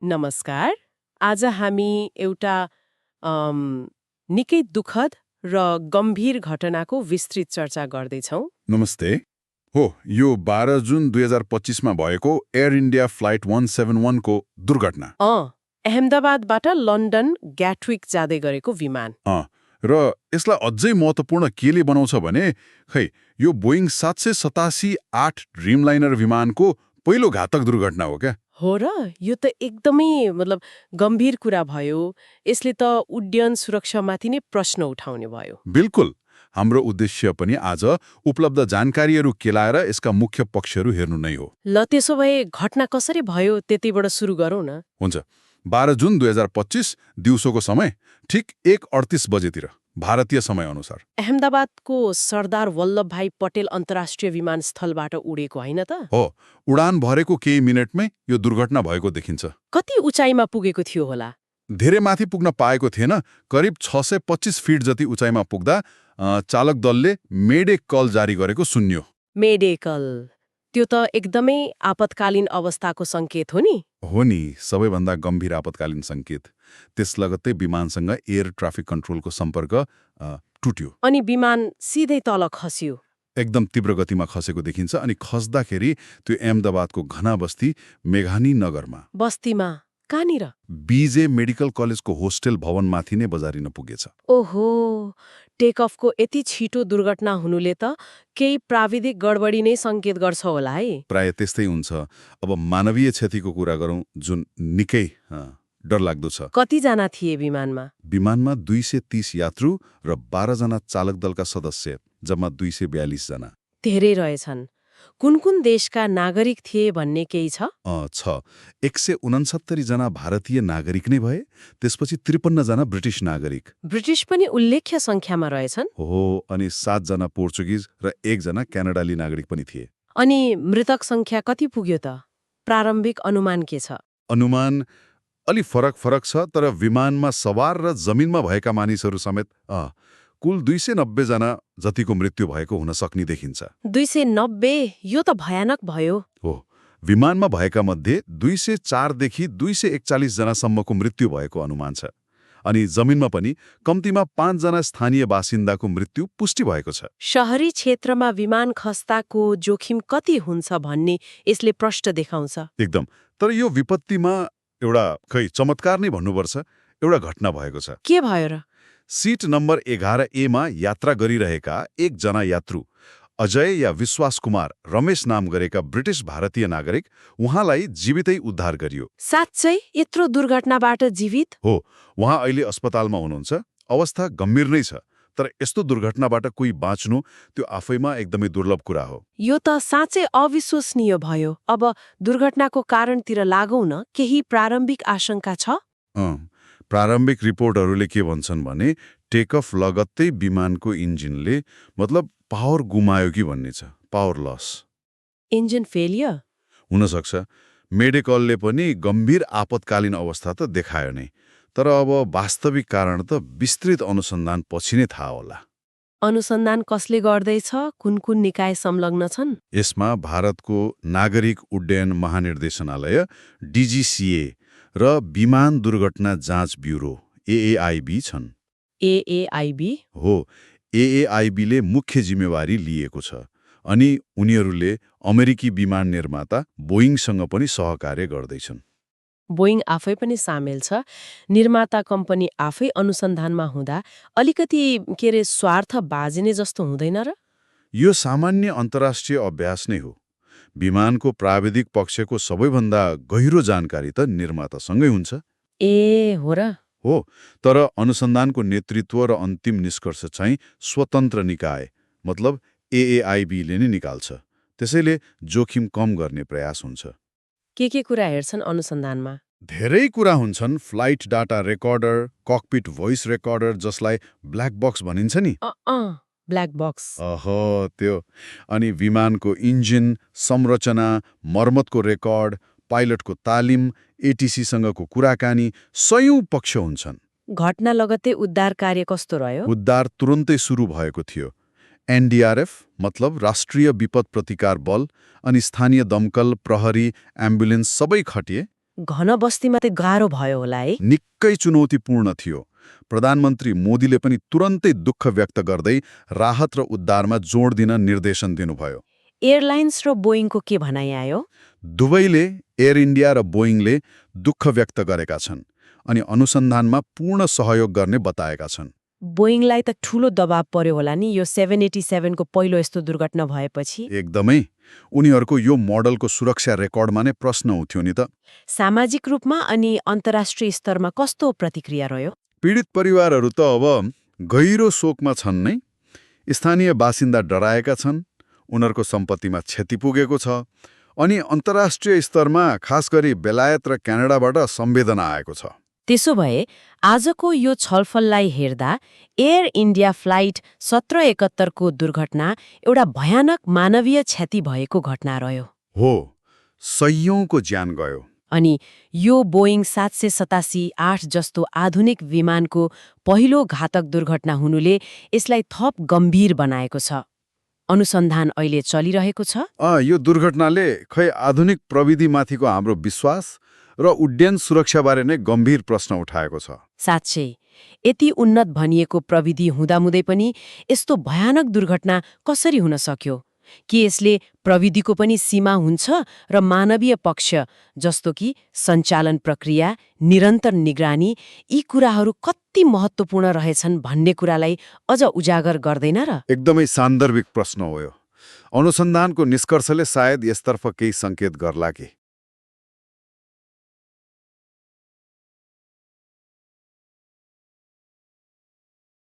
नमस्कार। आज हामी एउटा निकै दुःखद र गम्भीर घटनाको विस्तृत चर्चा गर्दैछौँ। नमस्ते। हो, यो 12 जुन 2025मा भएको एयर इन्डिया फ्लाइट 171 को दुर्घटना। अहमदाबादबाट लन्डन ग्याटविक जाँदै गरेको विमान। र यसलाई अझै महत्त्वपूर्ण केले बनाउँछ भने यो बोइङ 787-8 ड्रिमलाइनर विमानको पहिलो घातक दुर्घटना हो क्या। हो र यो त एकदमै गम्भीर कुरा भयो। यसले त उड्डयन सुरक्षामाथि नै प्रश्न उठाउने भयो। बिल्कुल। हाम्रो उद्देश्य पनि आज उपलब्ध जानकारीहरू केलाएर यसका मुख्य पक्षहरू हेर्नु नै हो। ल त्यसो भए घटना कसरी भयो त्यतिबाट सुरु गरौँ न। हुन्छ। 12 जुन 2025 दिउँसोको समय ठिक 1:38 बजेतिर भारतीय समय अनुसार अहमदाबादको सरदार वल्लभभाई पटेल अन्तर्राष्ट्रिय विमानस्थलबाट उडेको होइन त? हो। उडान भरेको केही मिनटमै यो दुर्घटना भएको देखिन्छ। कति उचाइमा पुगेको थियो होला? धेरै माथि पुग्न पाएको थिएन। करिब 625 फिट जति उचाइमा पुग्दा चालक दलले मेडे कल जारी गरेको सुन्यो। मेडे कल, त्यो त एकदमै आपतकालीन अवस्थाको संकेत हो नि? हो नि, सबैभन्दा गम्भीर आपतकालीन संकेत। त्यस लगत्तै विमानसँग एयर ट्राफिक कन्ट्रोलको सम्पर्क टुट्यो। अनि विमान सिधै तल खस्यो। एकदम तीव्र गतिमा खसेको देखिन्छ। अनि खस्दाखेरि त्यो अहमदाबादको घना बस्ती मेघानी नगरमा। बस्तीमा कहाँनिर? बीजे मेडिकल कलेजको होस्टेल भवनमाथि नै बजारिन पुगेछ। ओहो, टेकअफको यति छिटो दुर्घटना हुनुले त केही प्राविधिक गडबडी नै संकेत गर्छ होला है। प्राय त्यस्तै हुन्छ। अब मानवीय क्षतिको कुरा गरौँ, जुन निकै डरलाग्दो छ। कतिजना थिए विमानमा? विमानमा 230 यात्रु र 12 जना चालक दलका सदस्य, जम्मा 242 जना। धेरै रहेछन्। कुन कुन देशका नागरिक थिए भन्ने केही छ? 169 जना भारतीय नागरिक नै भए। त्यसपछि 53 जना ब्रिटिस नागरिक। ब्रिटिस पनि उल्लेख्य संख्यामा रहेछन्। हो, अनि 7 जना पोर्चुगिज र 1 जना क्यानाडाली नागरिक पनि थिए। अनि मृतक संख्या कति पुग्यो त? प्रारम्भिक अनुमान के छ? अनुमान अलि फरक छ, तर विमानमा सवार र जमिनमा भएका मानिसहरू समेत कुल 290 जना जतिको मृत्यु भएको हुन सक्ने देखिन्छ। 290? यो त भयानक भयो। हो, विमानमा भएका मध्ये 204 देखि 241 जनासम्मको मृत्यु भएको अनुमान छ। अनि जमिनमा पनि कम्तीमा 5 जना स्थानीय बासिन्दाको मृत्यु पुष्टि भएको छ। शहरी क्षेत्रमा विमान खस्ताको जोखिम कति हुन्छ भन्ने यसले प्रश्न देखाउँछ। एकदम। तर यो विपत्तिमा एउटा चमत्कार नै भन्नुपर्छ, एउटा घटना भएको छ। के भयो र? सीट नम्बर 11A मा यात्रा गरिरहेका 1 जना यात्रु अजय या विश्वास कुमार रमेश नाम गरेका ब्रिटिस भारतीय नागरिक, उहाँलाई जीवितै उद्धार गरियो। साँच्चै यत्रो दुर्घटनाबाट जीवित? हो, उहाँ अहिले अस्पतालमा हुनुहुन्छ। अवस्था गम्भीर नै छ, तर यस्तो दुर्घटनाबाट कोही बाँच्नु त्यो आफैमा एकदमै दुर्लभ कुरा हो। यो त साँच्चै अविश्वसनीय भयो। अब दुर्घटनाको कारणतिर लागौँ न। केही प्रारम्भिक आशंका छ? प्रारम्भिक रिपोर्टहरूले के भन्छन् भने टेकअफ लगत्तै विमानको इन्जिनले पावर गुमायो कि भन्ने छ। Power loss. इन्जिन फेलियर हुनसक्छ। मेडिकलले पनि गम्भीर आपतकालीन अवस्था त देखायो नै, तर अब वास्तविक कारण त विस्तृत अनुसन्धान पछि नै थाहा होला। अनुसन्धान कसले गर्दैछ? कुन कुन निकाय संलग्न छन्? यसमा भारतको नागरिक उड्डयन महानिर्देशनालय DGCA र विमान दुर्घटना जाँच ब्युरो AAIB छन्। AAIB? हो, AAIBले मुख्य जिम्मेवारी लिएको छ। अनि उनीहरूले अमेरिकी विमान निर्माता बोइङसँग पनि सहकार्य गर्दैछन्। बोइङ आफै पनि सामेल छ। निर्माता कम्पनी आफै अनुसन्धानमा हुँदा अलिकति स्वार्थ बाजिने जस्तो हुँदैन र? यो सामान्य अन्तर्राष्ट्रिय अभ्यास नै हो। विमानको प्राविधिक पक्षको सबैभन्दा गहिरो जानकारी त निर्मातासँगै हुन्छ। ए हो र? हो, तर अनुसन्धानको नेतृत्व र अन्तिम निष्कर्ष चाहिँ स्वतन्त्र निकाय AAIBले नै निकाल्छ। त्यसैले जोखिम कम गर्ने प्रयास हुन्छ। के कुरा हेर्छन् अनुसन्धानमा? धेरै कुरा हुन्छन्। Flight data recorder, cockpit voice recorder, जसलाई ब्ल्याक बक्स भनिन्छ नि। Black box. त्यो। अनि विमानको इन्जिन, संरचना, मर्मतको रेकर्ड, पाइलटको तालिम, ATCसँगको कुराकानी, सयौं पक्ष हुन्छन्। घटना लगत्तै उद्धार कार्य कस्तो रह्यो? उद्धार तुरुन्तै सुरु भएको थियो। NDRF राष्ट्रिय विपद प्रतिकार बल अनि स्थानीय दमकल, प्रहरी, एम्बुलेन्स सबै खटिए। घन बस्तीमा त गाह्रो भयो होला है। निकै चुनौतीपूर्ण थियो। प्रधानमन्त्री मोदीले पनि तुरन्तै दुःख व्यक्त गर्दै राहत र उद्धारमा जोड दिन निर्देशन दिनुभयो। एयरलाइन्स र बोइङको के भनाइ आयो? दुवैले, एयर इन्डिया र बोइङले दुःख व्यक्त गरेका छन् अनि अनुसन्धानमा पूर्ण सहयोग गर्ने बताएका छन्। बोइङलाई त ठूलो दबाव पर्यो होला नि यो 787 को पहिलो यस्तो दुर्घटना भएपछि। एकदमै। उनीहरूको यो मोडलको सुरक्षा रेकर्डमा नै प्रश्न उठ्यो नि त। सामाजिक रूपमा अनि अन्तर्राष्ट्रिय स्तरमा कस्तो प्रतिक्रिया रह्यो? पीडित परिवारहरू त अब गहिरो शोकमा छन् नै। स्थानीय बासिन्दा डराएका छन्, उनीहरूको सम्पत्तिमा क्षति पुगेको छ अनि अन्तर्राष्ट्रिय स्तरमा खास गरी बेलायत र क्यानाडाबाट संवेदना आएको छ। त्यसो भए आजको यो छलफललाई हेर्दा एयर इन्डिया फ्लाइट 1771 को दुर्घटना एउटा भयानक मानवीय क्षति भएको घटना रह्यो। हो, सयौंको ज्यान गयो। अनि यो बोइङ 787-8 जस्तो आधुनिक विमानको पहिलो घातक दुर्घटना हुनुले यसलाई थप गम्भीर बनाएको छ। अनुसन्धान अहिले चलिरहेको छ। यो दुर्घटनाले खै आधुनिक प्रविधिमाथिको हाम्रो विश्वास र उड्डयन सुरक्षाबारे नै गम्भीर प्रश्न उठाएको छ। साँच्चै यति उन्नत भनिएको प्रविधि हुँदामुँदै पनि यस्तो भयानक दुर्घटना कसरी हुन सक्यो? के यसले प्रविधिको पनि सीमा हुन्छ र मानवीय पक्ष जस्तो कि सञ्चालन प्रक्रिया, निरन्तर निगरानी यी कुराहरू कति महत्त्वपूर्ण रहेछन् भन्ने कुरालाई अझ उजागर गर्दैन र? एकदमै सान्दर्भिक प्रश्न हो यो। अनुसन्धानको निष्कर्षले सायद यसतर्फ केही सङ्केत गर्ला कि